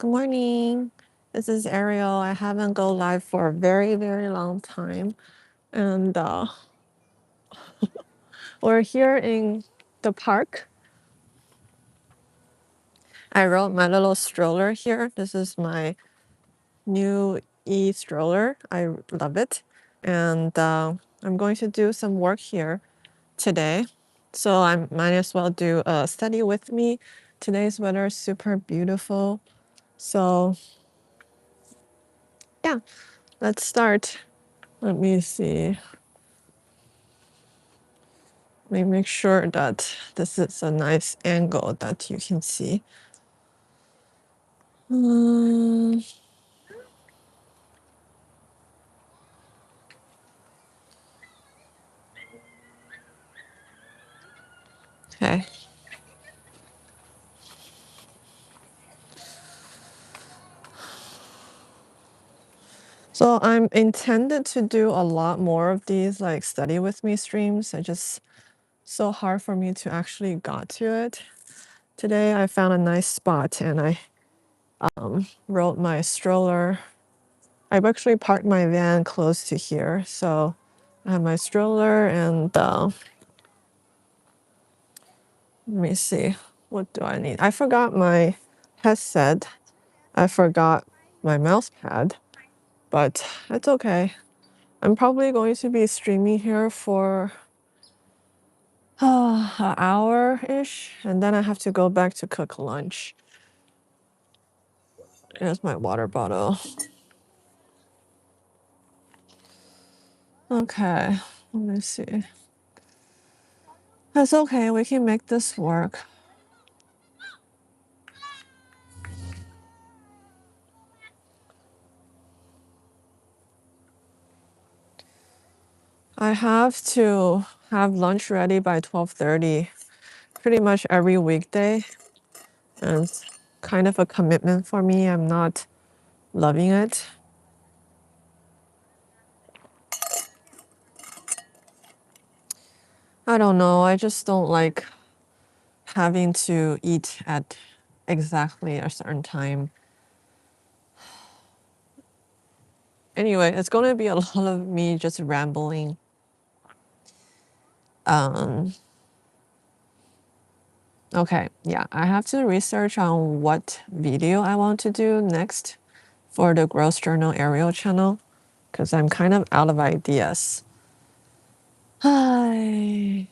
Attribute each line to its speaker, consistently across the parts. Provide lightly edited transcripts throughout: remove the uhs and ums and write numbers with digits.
Speaker 1: Good morning. This is Ariel. I haven't go live for a very, very long time. And we're here in the park. I rode my little stroller here. This is my new e-stroller. I love it. And I'm going to do some work here today. So I might as well do a study with me. Today's weather is super beautiful. So yeah, let's start. Let me see. Let me make sure that this is a nice angle that you can see. Okay. So I'm intended to do a lot more of these like study with me streams. It's just so hard for me to actually got to it. Today I found a nice spot and I rode my stroller. I've actually parked my van close to here. So I have my stroller and let me see. What do I need? I forgot my headset. I forgot my mouse pad, but it's okay. I'm probably going to be streaming here for an hour-ish, and then I have to go back to cook lunch. Here's my water bottle. Okay, let me see. That's okay, we can make this work. I have to have lunch ready by 12:30 pretty much every weekday. And it's kind of a commitment for me. I'm not loving it. I don't know. I just don't like having to eat at exactly a certain time. Anyway, it's going to be a lot of me just rambling. Okay, yeah, I have to research on what video I want to do next for the Growth Journal Ariel channel because I'm kind of out of ideas. Hi.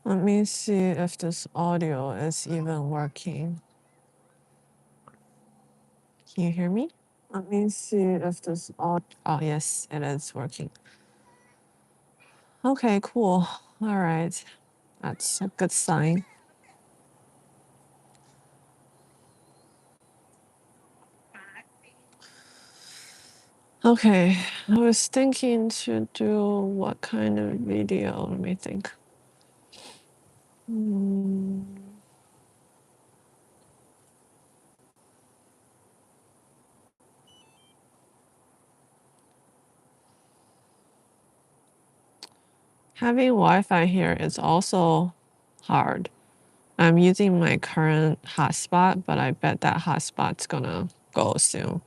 Speaker 1: Let me see if this audio is even working. Can you hear me? Let me see if this audio. Oh, yes, it is working. Okay, cool. All right. That's a good sign. Okay, I was thinking to do what kind of video? Let me think. Having Wi-Fi here is also hard. I'm using my current hotspot, but I bet that hotspot's gonna go soon.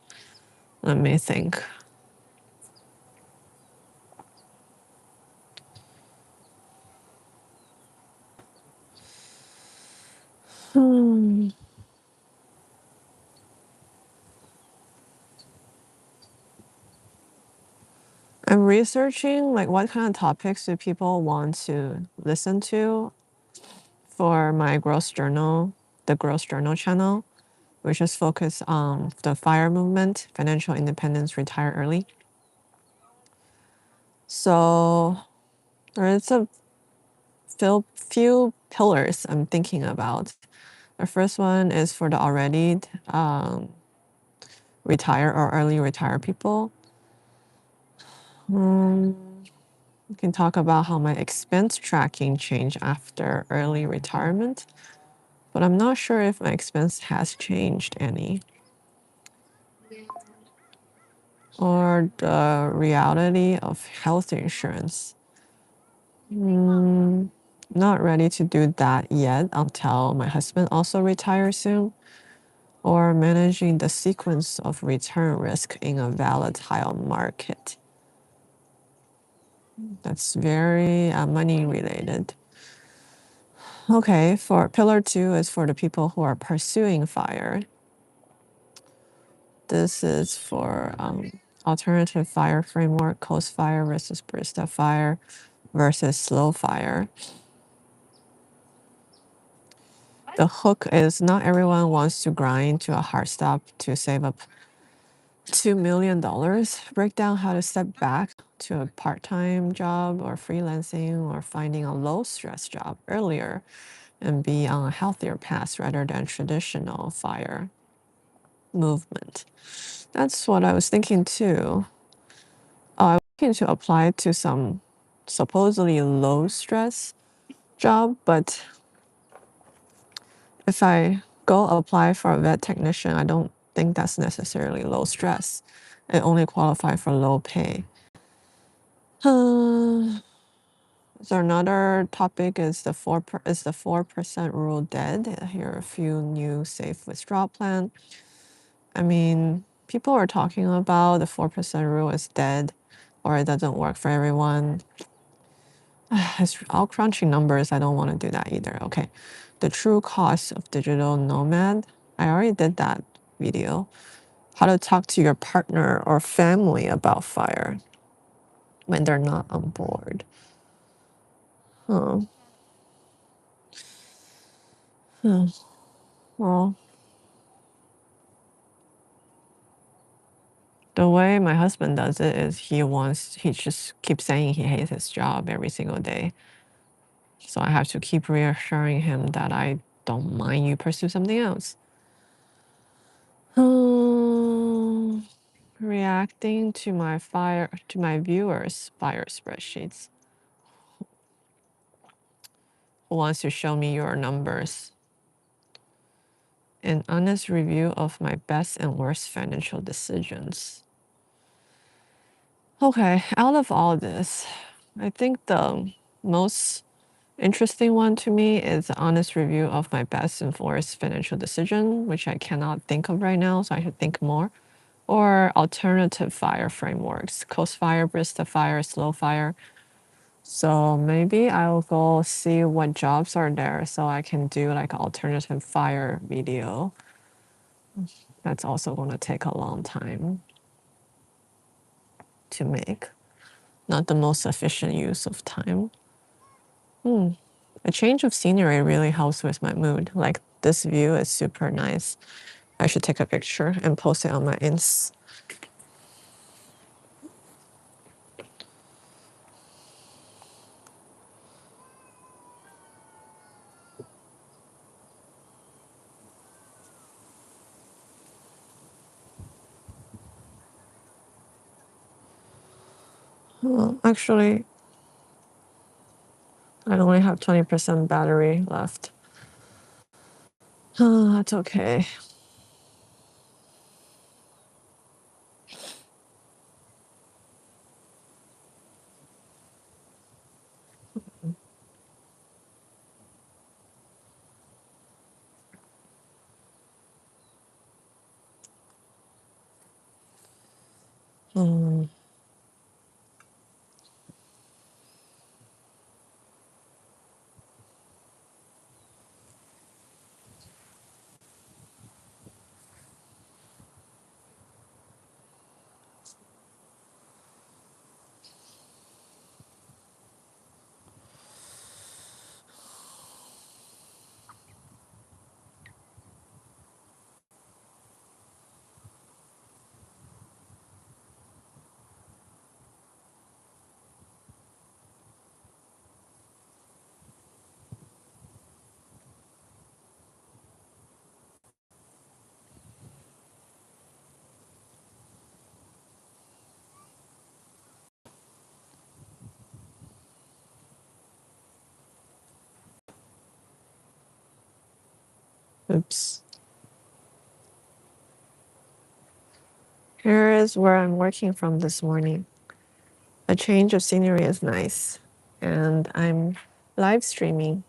Speaker 1: Let me think. researching like what kind of topics do people want to listen to for my growth journal, the growth journal channel, which is focused on the FIRE movement, financial independence, retire early. So there's a few pillars I'm thinking about. The first one is for the already retire or early retire people. We can talk about how my expense tracking changed after early retirement, but I'm not sure if my expense has changed any. Or the reality of health insurance. Not ready to do that yet until my husband also retires soon. Or managing the sequence of return risk in a volatile market. That's very money related. Okay, for pillar 2 is for the people who are pursuing FIRE. This is for alternative FIRE framework, coast FIRE versus barista FIRE versus slow FIRE. The hook is not everyone wants to grind to a hard stop to save up $2 million. Break down how to step back to a part-time job or freelancing or finding a low-stress job earlier and be on a healthier path rather than traditional FIRE movement. That's what I was thinking too. I was thinking to apply to some supposedly low-stress job, but if I go apply for a vet technician, I don't think that's necessarily low stress. It only qualify for low pay. So another topic is the 4% rule dead? Here are a few new safe withdrawal plan. I mean, people are talking about the 4% rule is dead or it doesn't work for everyone. It's all crunching numbers. I don't want to do that either. Okay. The true cost of digital nomad. I already did that video. How to talk to your partner or family about FIRE when they're not on board. Huh. Well, the way my husband does it is he just keeps saying he hates his job every single day. So I have to keep reassuring him that I don't mind you pursue something else. Reacting to my viewers' FIRE spreadsheets. Who wants to show me your numbers? An honest review of my best and worst financial decisions. Okay, out of all this, I think the most interesting one to me is an honest review of my best and worst financial decision, which I cannot think of right now, so I should think more. Or alternative FIRE frameworks, coast FIRE, barista FIRE, slow FIRE. So maybe I'll go see what jobs are there so I can do like an alternative FIRE video. That's also going to take a long time to make. Not the most efficient use of time. A change of scenery really helps with my mood. Like this view is super nice. I should take a picture and post it on my ins. Actually, I only have 20% battery left. That's okay. Oops. Here is where I'm working from this morning. A change of scenery is nice. And I'm live streaming.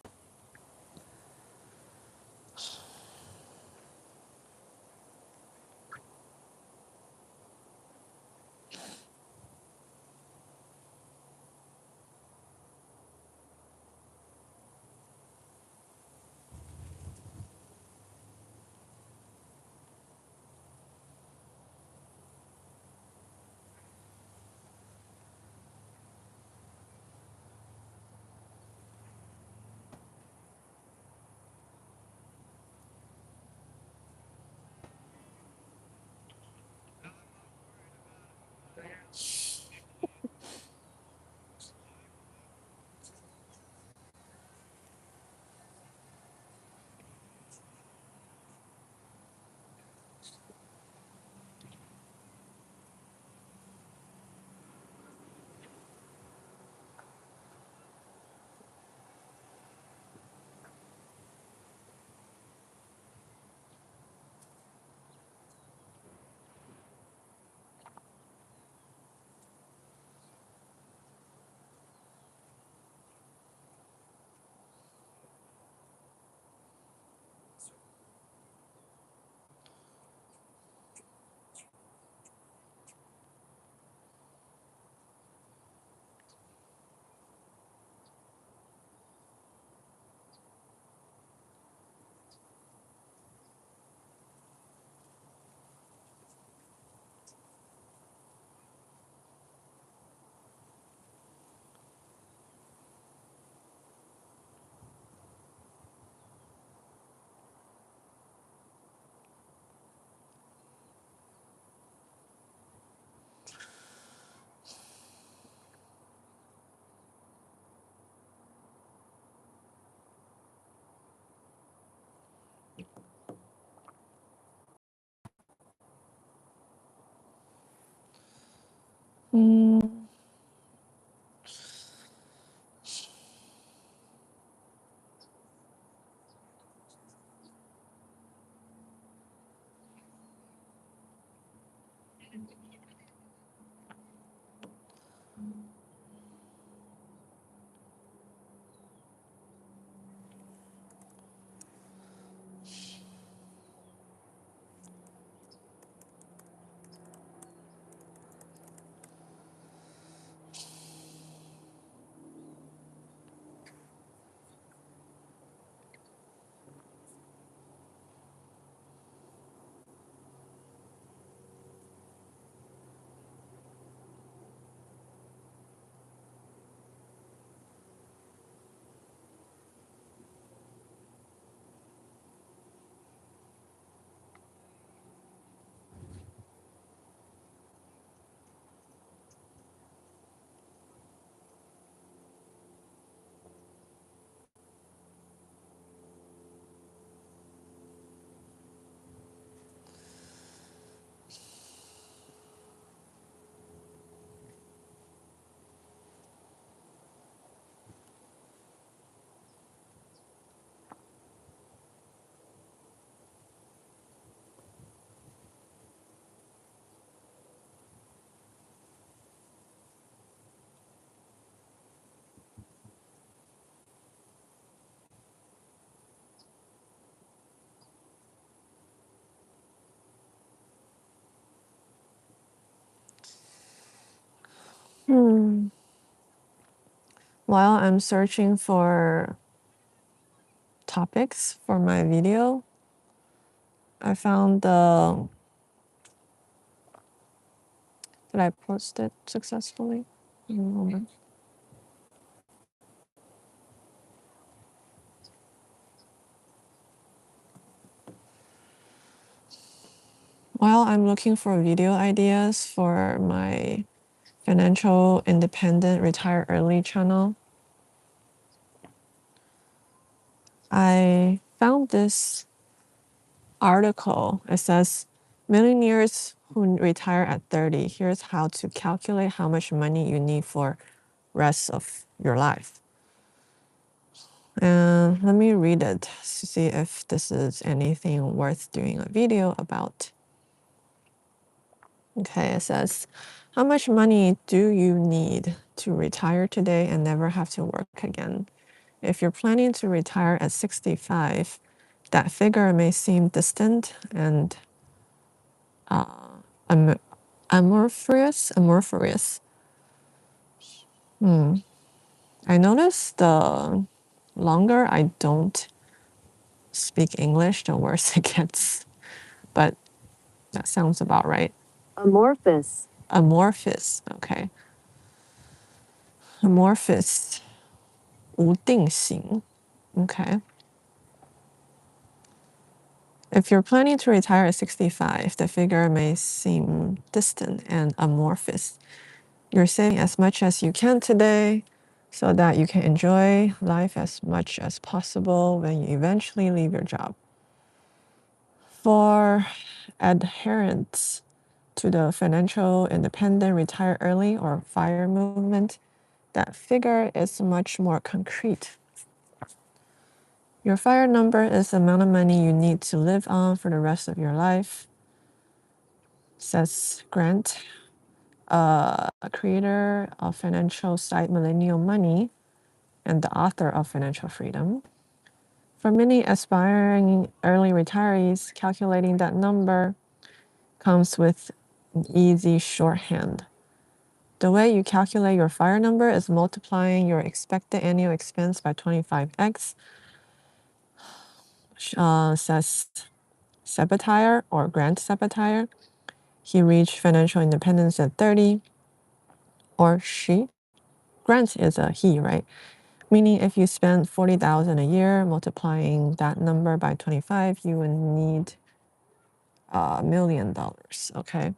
Speaker 1: Mm. Hmm. While I'm searching for topics for my video, I found the. Did I post it successfully? One moment. While I'm looking for video ideas for my financial independent retire early channel, I found this article. It says millionaires who retire at 30. Here's how to calculate how much money you need for rest of your life. And let me read it to see if this is anything worth doing a video about. Okay, it says, how much money do you need to retire today and never have to work again? If you're planning to retire at 65, that figure may seem distant and amorphous. I notice the longer I don't speak English, the worse it gets. But that sounds about right. Amorphous. Amorphous. Okay. Amorphous. 无定型. Okay. If you're planning to retire at 65, the figure may seem distant and amorphous. You're saving as much as you can today so that you can enjoy life as much as possible when you eventually leave your job. For adherents to the financial independent retire early or FIRE movement, that figure is much more concrete. Your FIRE number is the amount of money you need to live on for the rest of your life, says Grant, a creator of financial site Millennial Money and the author of Financial Freedom. For many aspiring early retirees, calculating that number comes with an easy shorthand. The way you calculate your FIRE number is multiplying your expected annual expense by 25x, says Sabatier or Grant Sabatier. He reached financial independence at 30, or she. Grant is a he, right? Meaning if you spend $40,000 a year, multiplying that number by 25, you would need $1 million, okay?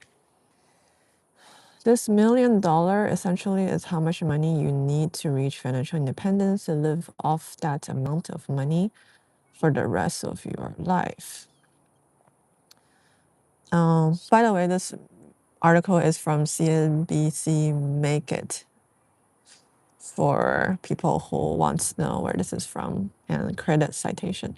Speaker 1: This $1 million essentially is how much money you need to reach financial independence to live off that amount of money for the rest of your life. By the way, this article is from CNBC Make It for people who want to know where this is from and credit citation.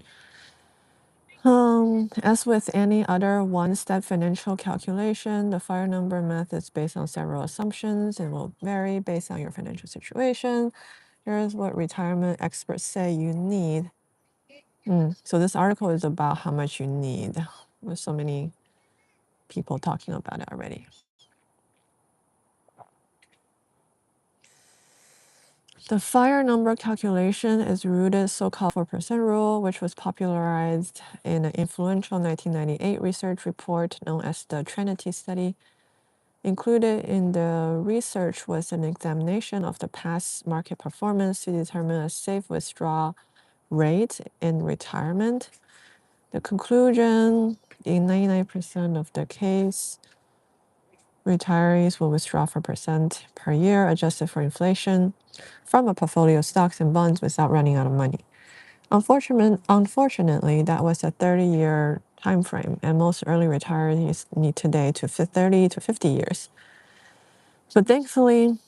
Speaker 1: As with any other one-step financial calculation, the FIRE number method is based on several assumptions and will vary based on your financial situation. Here's what retirement experts say you need. So this article is about how much you need. There's so many people talking about it already. The FIRE number calculation is rooted so-called 4% rule, which was popularized in an influential 1998 research report known as the Trinity Study. Included in the research was an examination of the past market performance to determine a safe withdrawal rate in retirement. The conclusion, in 99% of the case, retirees will withdraw 4% per year adjusted for inflation from a portfolio of stocks and bonds without running out of money. Unfortunately, that was a 30-year time frame, and most early retirees need today to 30 to 50 years. But thankfully,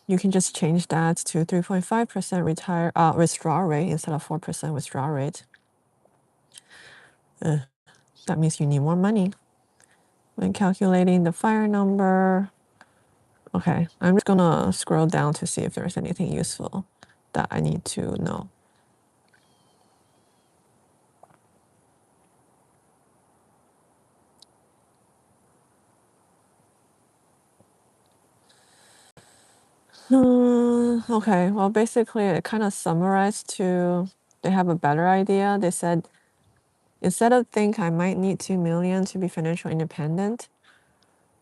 Speaker 1: you can just change that to 3.5% withdrawal rate instead of 4% withdrawal rate. That means you need more money. When calculating the FIRE number, okay, I'm just gonna scroll down to see if there's anything useful that I need to know. Okay, well, basically, it kind of summarized to they have a better idea. They said, instead of think I might need 2 million to be financially independent,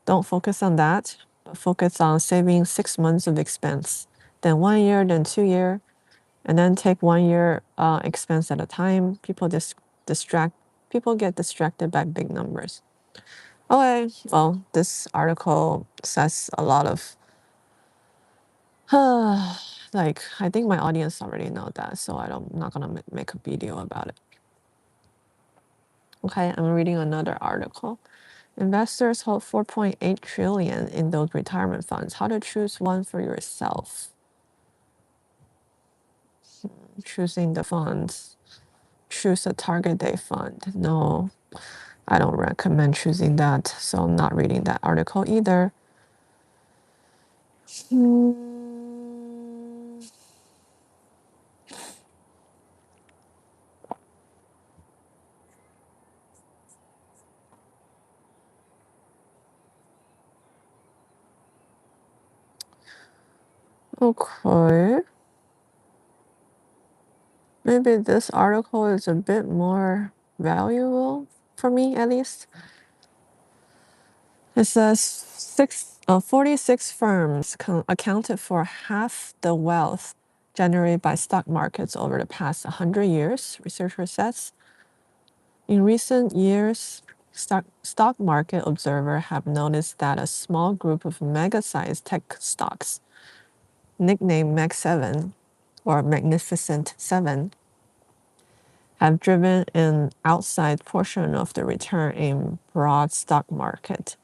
Speaker 1: don't focus on that, but focus on saving 6 months of expense, then 1 year, then 2 year, and then take 1 year expense at a time. People get distracted by big numbers. Okay, well, this article says a lot of like, I think my audience already know that, so I'm not gonna make a video about it. Okay, I'm reading another article. Investors hold 4.8 trillion in those retirement funds. How to choose one for yourself. choosing the funds. Choose a target date fund. No, I don't recommend choosing that, so I'm not reading that article either. Okay. Maybe this article is a bit more valuable for me, at least. It says 46 firms accounted for half the wealth generated by stock markets over the past 100 years, researcher says. In recent years, stock market observers have noticed that a small group of mega-sized tech stocks, nicknamed Mag 7 or Magnificent Seven, have driven an outsized portion of the return in broad stock market.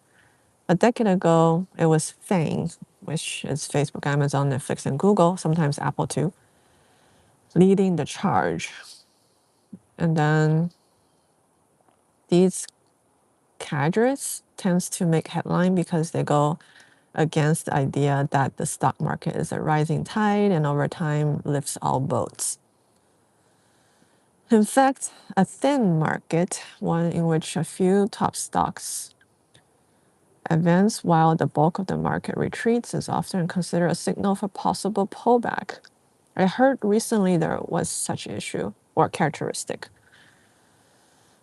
Speaker 1: A decade ago, it was FANG, which is Facebook, Amazon, Netflix, and Google, sometimes Apple too, leading the charge. And then these cadres tends to make headline because they go against the idea that the stock market is a rising tide and over time lifts all boats. In fact, a thin market, one in which a few top stocks advance while the bulk of the market retreats, is often considered a signal for possible pullback. I heard recently there was such issue or characteristic.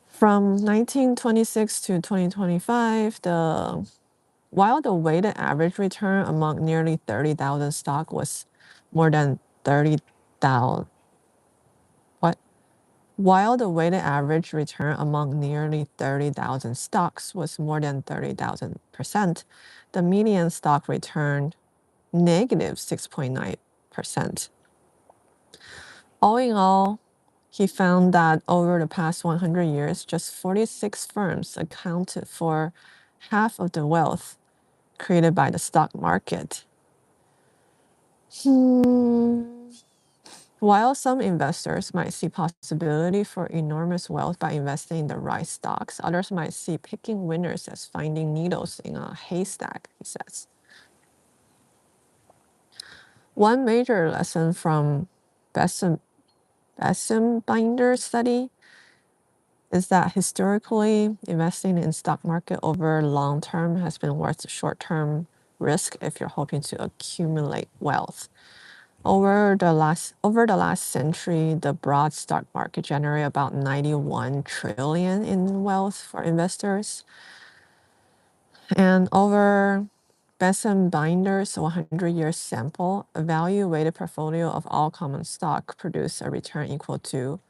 Speaker 1: From 1926 to 2025, while the weighted average return among nearly 30,000 stock was more than 30,000, While the weighted average return among nearly 30,000 stocks was more than 30,000%, the median stock returned negative 6.9%. All in all, he found that over the past 100 years, just 46 firms accounted for half of the wealth created by the stock market. While some investors might see possibility for enormous wealth by investing in the right stocks, others might see picking winners as finding needles in a haystack, he says. One major lesson from Bessembinder study is that historically, investing in stock market over long term has been worth short-term risk if you're hoping to accumulate wealth. Over the last century, the broad stock market generated about 91 trillion in wealth for investors. And over Besembinder's 100-year sample, a value-weighted portfolio of all common stock produced a return equal to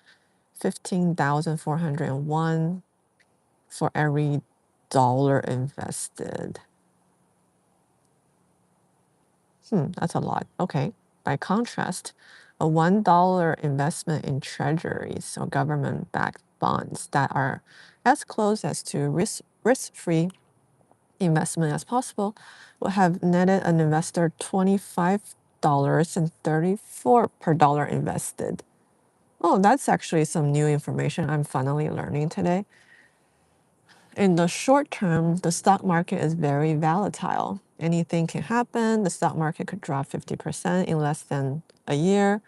Speaker 1: 15,401 for every dollar invested. That's a lot. Okay. By contrast, a $1 investment in treasuries or government-backed bonds that are as close as to risk-free investment as possible will have netted an investor $25.34 per dollar invested. Oh, that's actually some new information I'm finally learning today. In the short term, the stock market is very volatile. Anything can happen. The stock market could drop 50% in less than a year.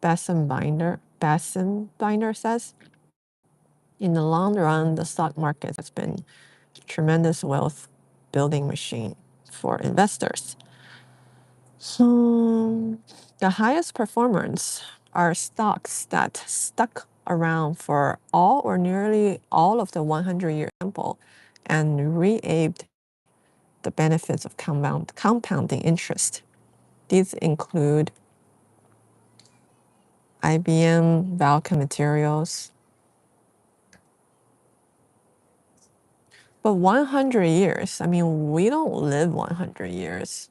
Speaker 1: Bessembinder says, in the long run, the stock market has been a tremendous wealth building machine for investors. So the highest performers are stocks that stuck around for all or nearly all of the 100-year sample and reaped the benefits of compounding interest. These include IBM, Vulcan Materials. But 100 years, I mean, we don't live 100 years.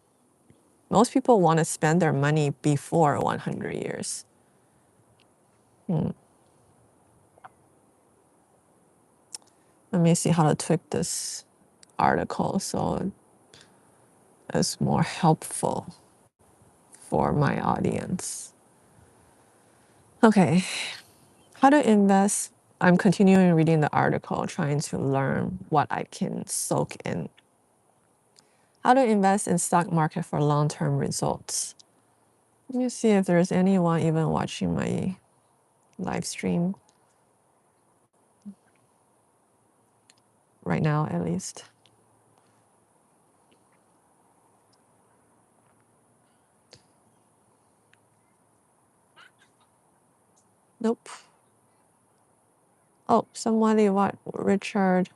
Speaker 1: Most people want to spend their money before 100 years. Let me see how to tweak this article so it's more helpful for my audience. Okay, how to invest. I'm continuing reading the article, trying to learn what I can soak in. How to invest in stock market for long-term results. Let me see if there's anyone even watching my live stream right now, at least. Nope. Oh, somebody what? Richard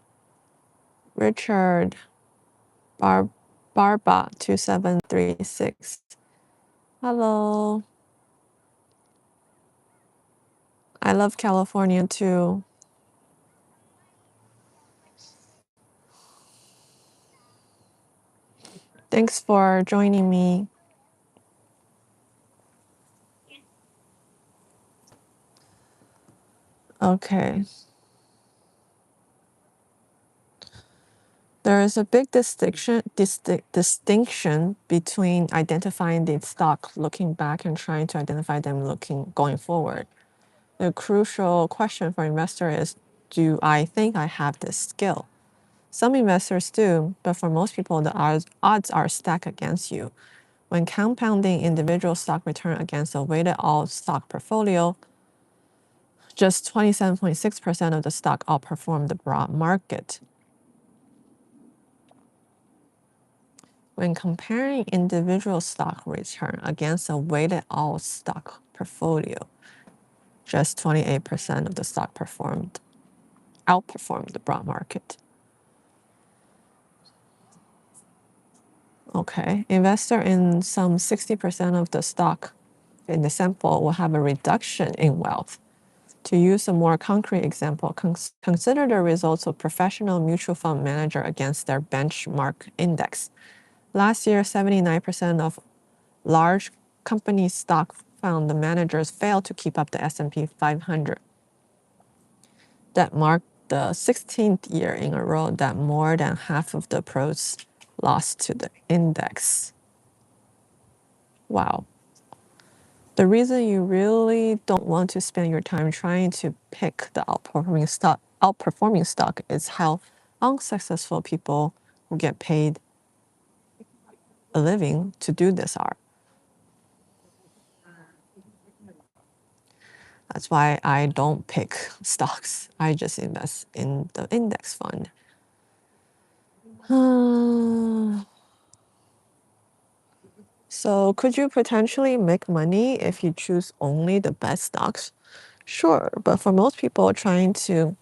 Speaker 1: Barba 2736. Hello. I love California too. Thanks for joining me. Okay. There is a big distinction between identifying the stock looking back and trying to identify them going forward. The crucial question for investor is, do I think I have this skill? Some investors do, but for most people, the odds are stacked against you. When compounding individual stock return against a weighted all stock portfolio, just 27.6% of the stock outperformed the broad market. When comparing individual stock return against a weighted all stock portfolio, just 28% of the stock outperformed the broad market. Okay, investor in some 60% of the stock in the sample will have a reduction in wealth. To use a more concrete example, consider the results of professional mutual fund manager against their benchmark index. Last year, 79% of large company stock found the managers failed to keep up the S&P 500. That marked the 16th year in a row that more than half of the pros lost to the index. Wow. The reason you really don't want to spend your time trying to pick the outperforming stock is how unsuccessful people who get paid a living to do this are. That's why I don't pick stocks. I just invest in the index fund. So could you potentially make money if you choose only the best stocks? Sure, but for most people trying to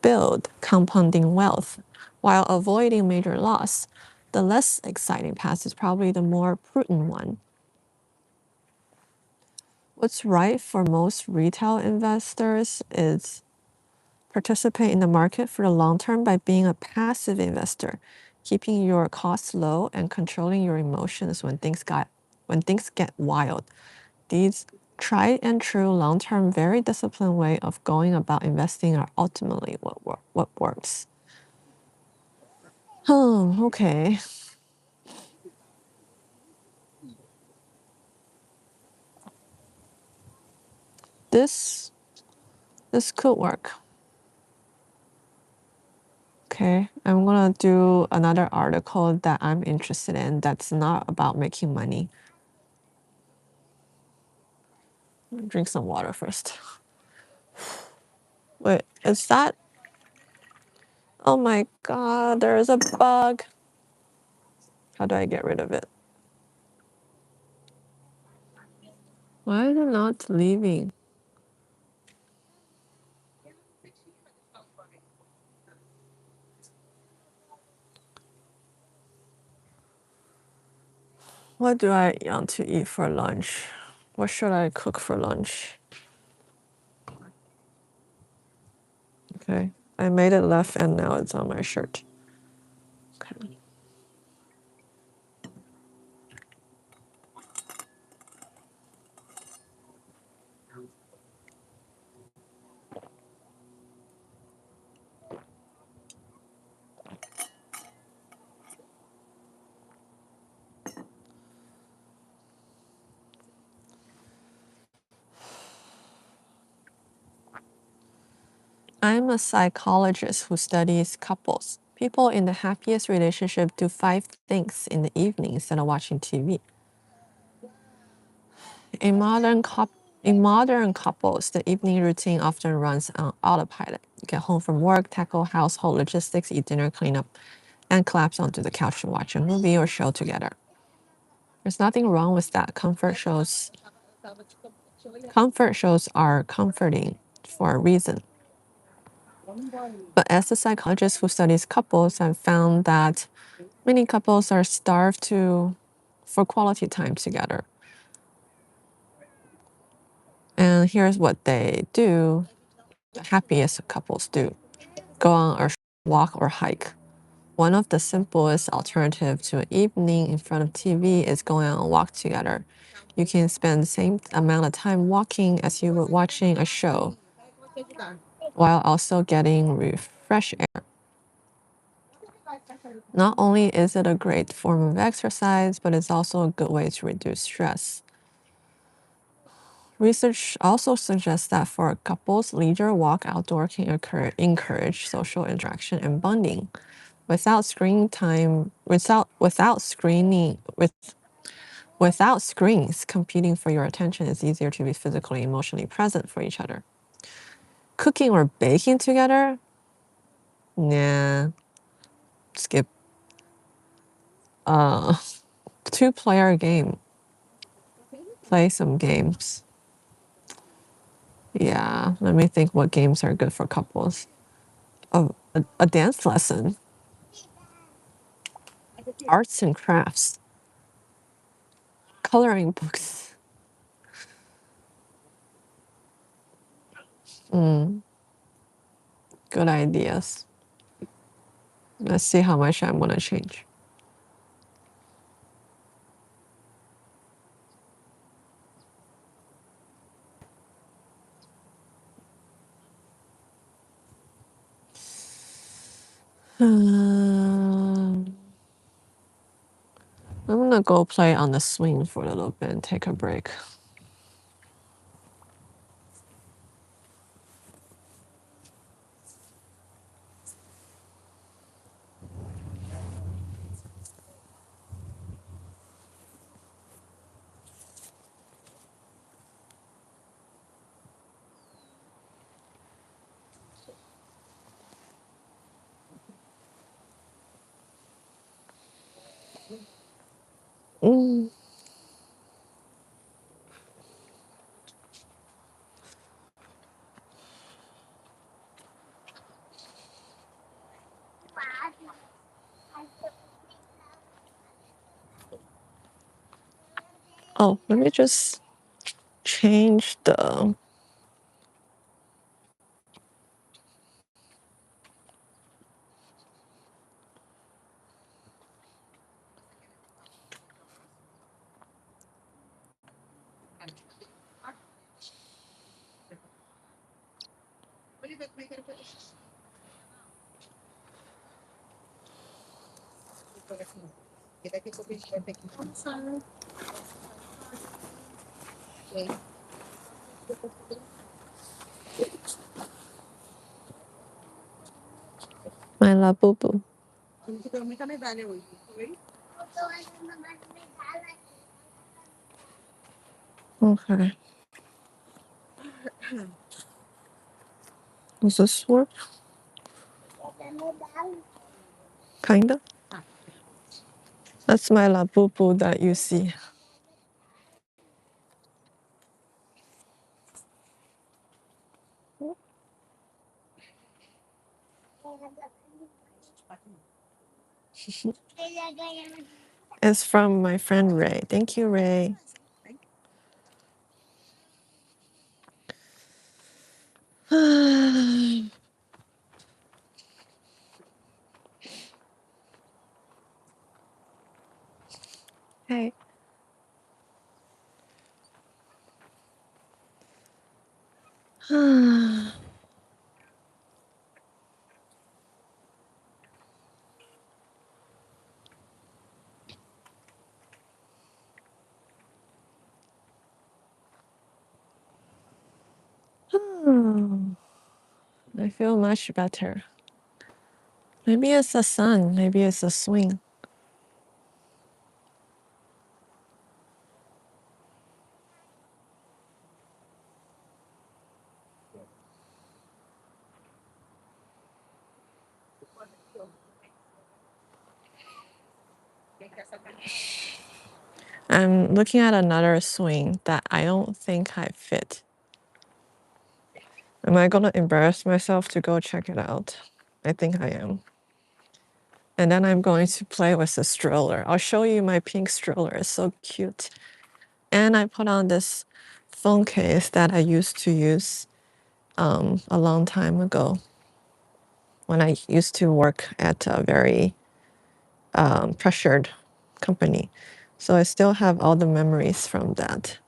Speaker 1: build compounding wealth while avoiding major loss, the less exciting path is probably the more prudent one. What's right for most retail investors is participate in the market for the long term by being a passive investor, keeping your costs low and controlling your emotions when things get wild. These tried and true long-term, very disciplined way of going about investing are ultimately what works. Oh, okay. This could work. Okay, I'm gonna do another article that I'm interested in that's not about making money. Drink some water first. Wait, is that? Oh my god, there is a bug. How do I get rid of it? Why is it not leaving? What do I want to eat for lunch? What should I cook for lunch? Okay, I made it left and now it's on my shirt. Okay. I'm a psychologist who studies couples. People in the happiest relationship do 5 things in the evening instead of watching TV. In modern couples, the evening routine often runs on autopilot. You get home from work, tackle household logistics, eat dinner, clean up, and collapse onto the couch to watch a movie or show together. There's nothing wrong with that. Comfort shows are comforting for a reason. But as a psychologist who studies couples, I've found that many couples are starved for quality time together. And here's what they do, the happiest couples do. Go on a walk or hike. One of the simplest alternative to an evening in front of TV is going on a walk together. You can spend the same amount of time walking as you would watching a show, while also getting fresh air. Not only is it a great form of exercise, but it's also a good way to reduce stress. Research also suggests that for couples, leisure walk outdoor can encourage social interaction and bonding. Without screen time, without screens competing for your attention, it's easier to be physically and emotionally present for each other. Cooking or baking together? Nah, skip. Uh, Two-player game. Play some games. Yeah, let me think what games are good for couples. A dance lesson, arts and crafts, coloring books. Mm, good ideas. Let's see how much I'm gonna change. I'm gonna go play on the swing for a little bit and take a break. Mm. Oh, let me just change the. My labubu. Okay. Does this work? Kinda. That's my labubu that you see. It's from my friend Ray. Thank you, Ray. Hey. I I feel much better. Maybe it's the sun. Maybe it's the swing. I'm looking at another swing that I don't think I fit. Am I gonna embarrass myself to go check it out? I think I am. And then I'm going to play with the stroller. I'll show you my pink stroller. It's so cute. And I put on this phone case that I used to use a long time ago when I used to work at a very pressured company. So I still have all the memories from that.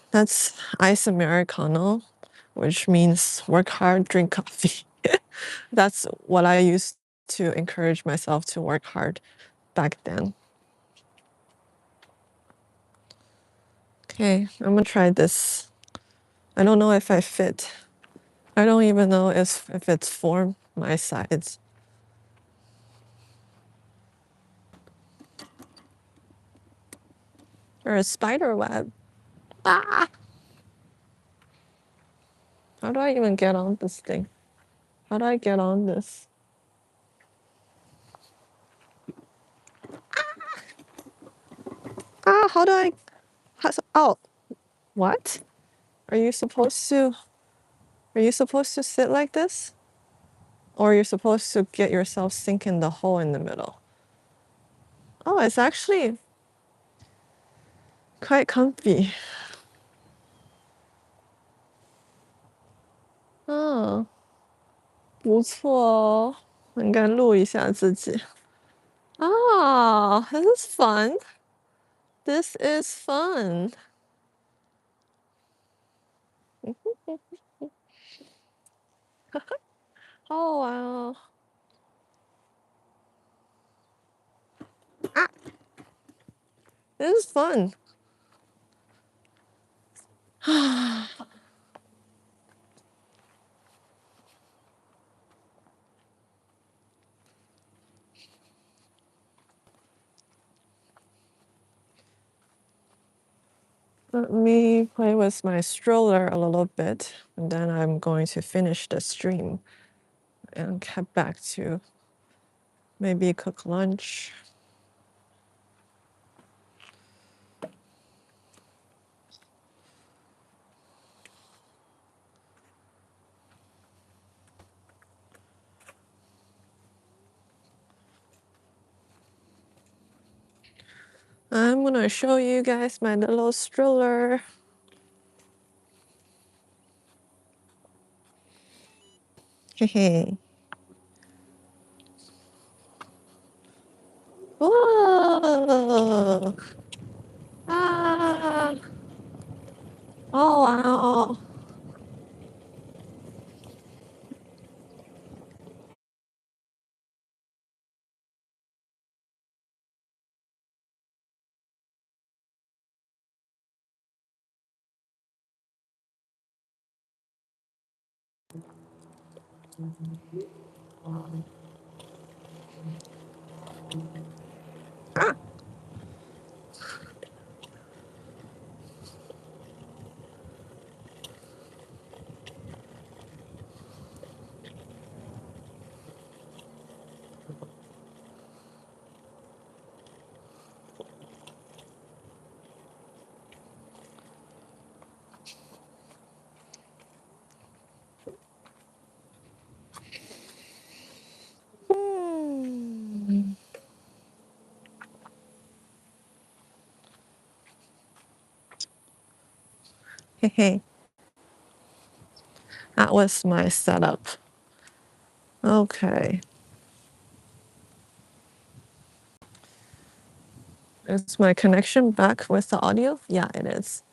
Speaker 1: That's ice Americano, which means work hard, drink coffee. That's what I used to encourage myself to work hard back then. Okay, I'm gonna try this. I don't know if I fit. I don't even know if it's for my size. Or a spider web. Ah! How do I even get on this thing? How do I get on this? Ah, how do I? Oh, what? Are you supposed to? Are you supposed to sit like this? Or you're supposed to get yourself sink in the hole in the middle? Oh, it's actually quite comfy. Oh, 不错哦，应该录一下自己。Oh, this is fun. This is fun. Oh wow. Ah, this is fun. Let me play with my stroller a little bit, and then I'm going to finish the stream and get back to maybe cook lunch. I'm gonna show you guys my little stroller. Hehe. Whoa! Ah! Oh wow! Ah! Hmm. Hehe. That was my setup. Okay. Is my connection back with the audio? Yeah, it is.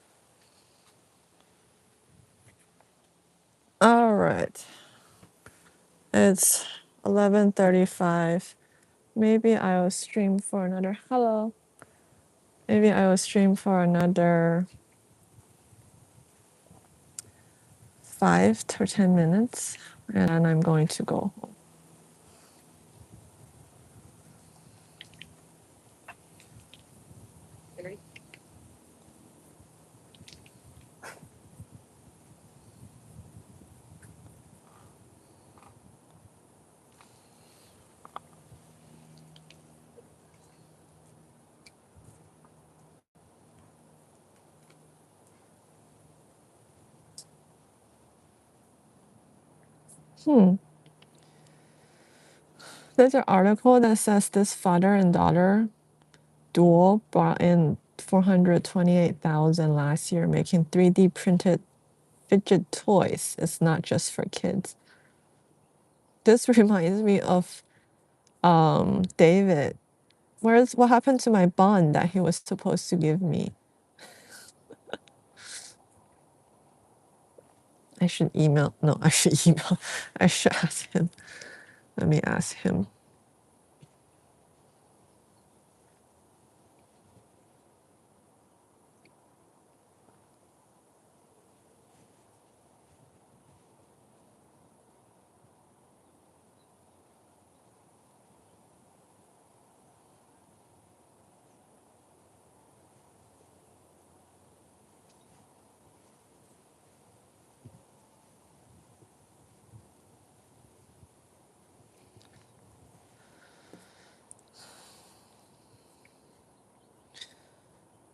Speaker 1: All right. It's 11:35. Maybe I will stream for another. Hello. Maybe I will stream for another 5 to 10 minutes, and then I'm going to go home. There's an article that says this father and daughter duo brought in 428,000 last year, making 3D printed fidget toys. It's not just for kids. This reminds me of David. What happened to my bond that he was supposed to give me? I should email. No, I should email. I should ask him. Let me ask him.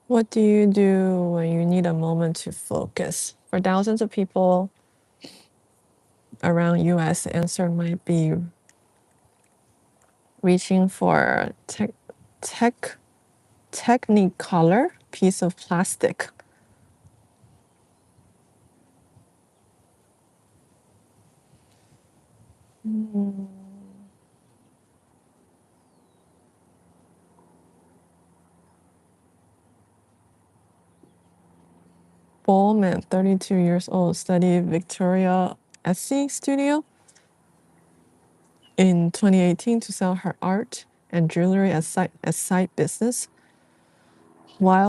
Speaker 1: What do you do when you need a moment to focus? For thousands of people around US, the answer might be reaching for Technicolor piece of plastic. Bowman, 32 years old, studied Victoria Etsy Studio in 2018 to sell her art and jewelry as side business. While